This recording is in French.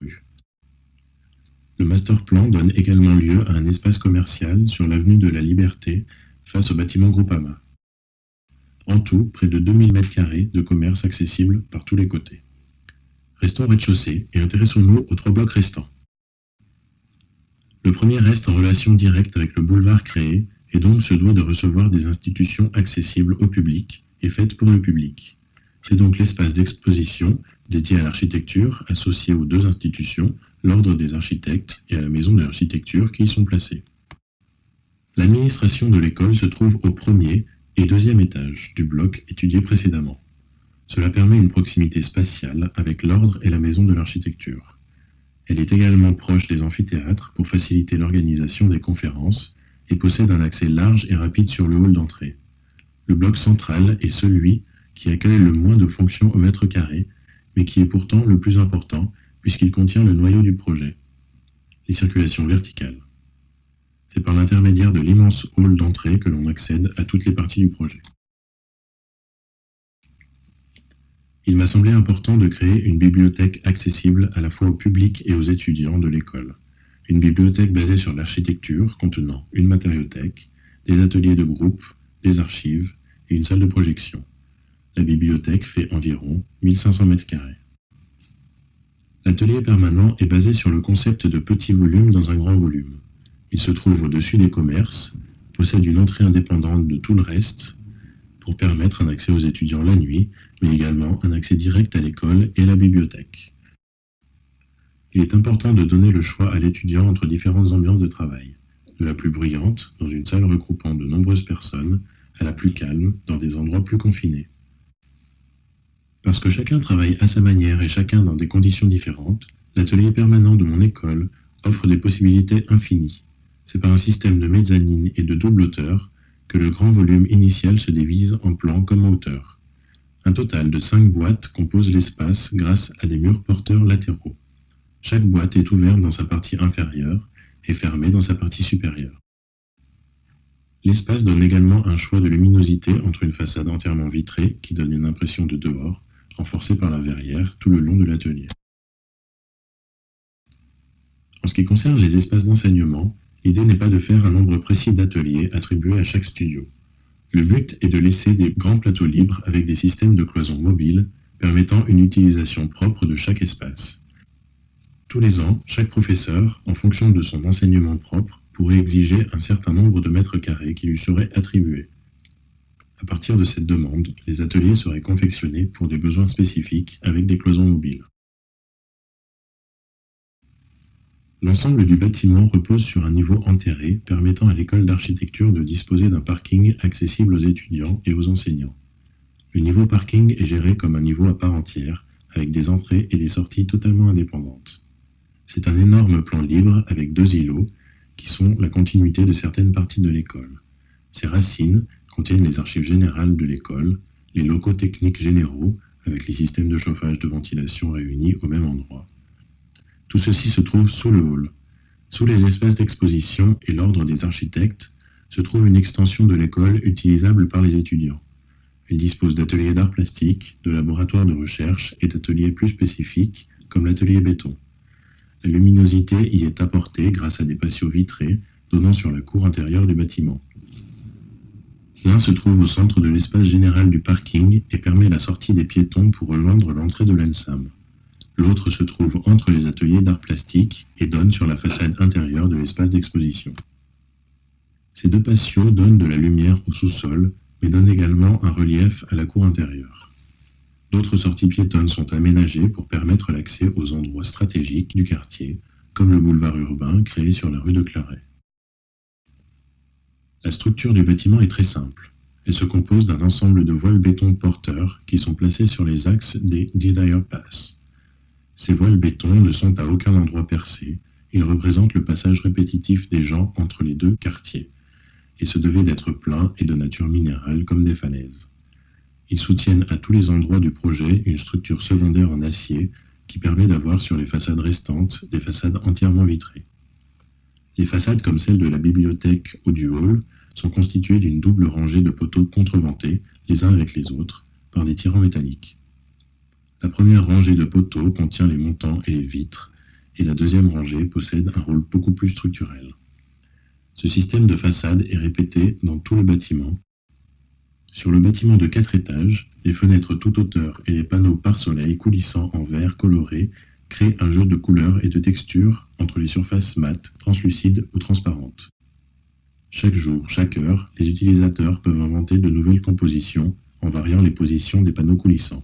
rue. Le master plan donne également lieu à un espace commercial sur l'avenue de la Liberté face au bâtiment Groupama. En tout, près de 2000 m² de commerce accessibles par tous les côtés. Restons au rez-de-chaussée et intéressons-nous aux 3 blocs restants. Le premier reste en relation directe avec le boulevard créé et donc se doit de recevoir des institutions accessibles au public et faites pour le public. C'est donc l'espace d'exposition dédié à l'architecture associé aux 2 institutions, l'Ordre des architectes et à la Maison de l'architecture qui y sont placés. L'administration de l'école se trouve au 1er et 2e étage du bloc étudié précédemment. Cela permet une proximité spatiale avec l'Ordre et la Maison de l'architecture. Elle est également proche des amphithéâtres pour faciliter l'organisation des conférences et possède un accès large et rapide sur le hall d'entrée. Le bloc central est celui qui accueille le moins de fonctions au mètre carré, mais qui est pourtant le plus important puisqu'il contient le noyau du projet, les circulations verticales. C'est par l'intermédiaire de l'immense hall d'entrée que l'on accède à toutes les parties du projet. Il m'a semblé important de créer une bibliothèque accessible à la fois au public et aux étudiants de l'école. Une bibliothèque basée sur l'architecture contenant une matériothèque, des ateliers de groupe, des archives et une salle de projection. La bibliothèque fait environ 1500 m². L'atelier permanent est basé sur le concept de petit volume dans un grand volume. Il se trouve au-dessus des commerces, possède une entrée indépendante de tout le reste, pour permettre un accès aux étudiants la nuit, mais également un accès direct à l'école et à la bibliothèque. Il est important de donner le choix à l'étudiant entre différentes ambiances de travail, de la plus bruyante, dans une salle regroupant de nombreuses personnes, à la plus calme, dans des endroits plus confinés. Parce que chacun travaille à sa manière et chacun dans des conditions différentes, l'atelier permanent de mon école offre des possibilités infinies. C'est par un système de mezzanine et de double hauteur que le grand volume initial se divise en plan comme en hauteur. Un total de 5 boîtes compose l'espace grâce à des murs porteurs latéraux. Chaque boîte est ouverte dans sa partie inférieure et fermée dans sa partie supérieure. L'espace donne également un choix de luminosité entre une façade entièrement vitrée qui donne une impression de dehors, renforcée par la verrière tout le long de l'atelier. En ce qui concerne les espaces d'enseignement, l'idée n'est pas de faire un nombre précis d'ateliers attribués à chaque studio. Le but est de laisser des grands plateaux libres avec des systèmes de cloisons mobiles permettant une utilisation propre de chaque espace. Tous les ans, chaque professeur, en fonction de son enseignement propre, pourrait exiger un certain nombre de mètres carrés qui lui seraient attribués. À partir de cette demande, les ateliers seraient confectionnés pour des besoins spécifiques avec des cloisons mobiles. L'ensemble du bâtiment repose sur un niveau enterré permettant à l'école d'architecture de disposer d'un parking accessible aux étudiants et aux enseignants. Le niveau parking est géré comme un niveau à part entière, avec des entrées et des sorties totalement indépendantes. C'est un énorme plan libre avec 2 îlots qui sont la continuité de certaines parties de l'école. Ces racines contiennent les archives générales de l'école, les locaux techniques généraux avec les systèmes de chauffage de ventilation réunis au même endroit. Tout ceci se trouve sous le hall. Sous les espaces d'exposition et l'ordre des architectes se trouve une extension de l'école utilisable par les étudiants. Elle dispose d'ateliers d'art plastique, de laboratoires de recherche et d'ateliers plus spécifiques comme l'atelier béton. La luminosité y est apportée grâce à des patios vitrés donnant sur la cour intérieure du bâtiment. L'un se trouve au centre de l'espace général du parking et permet la sortie des piétons pour rejoindre l'entrée de l'ENSAM. L'autre se trouve entre les ateliers d'art plastique et donne sur la façade intérieure de l'espace d'exposition. Ces 2 patios donnent de la lumière au sous-sol, mais donnent également un relief à la cour intérieure. D'autres sorties piétonnes sont aménagées pour permettre l'accès aux endroits stratégiques du quartier, comme le boulevard urbain créé sur la rue de Claret. La structure du bâtiment est très simple. Elle se compose d'un ensemble de voiles béton porteurs qui sont placés sur les axes des Didier Pass. Ces voiles béton ne sont à aucun endroit percés, ils représentent le passage répétitif des gens entre les 2 quartiers, et se devaient d'être plats et de nature minérale comme des falaises. Ils soutiennent à tous les endroits du projet une structure secondaire en acier qui permet d'avoir sur les façades restantes des façades entièrement vitrées. Les façades comme celle de la bibliothèque ou du hall sont constituées d'une double rangée de poteaux contreventés, les uns avec les autres, par des tirants métalliques. La première rangée de poteaux contient les montants et les vitres, et la deuxième rangée possède un rôle beaucoup plus structurel. Ce système de façade est répété dans tout le bâtiment. Sur le bâtiment de 4 étages, les fenêtres toute hauteur et les panneaux pare-soleil coulissants en verre coloré créent un jeu de couleurs et de textures entre les surfaces mates, translucides ou transparentes. Chaque jour, chaque heure, les utilisateurs peuvent inventer de nouvelles compositions en variant les positions des panneaux coulissants.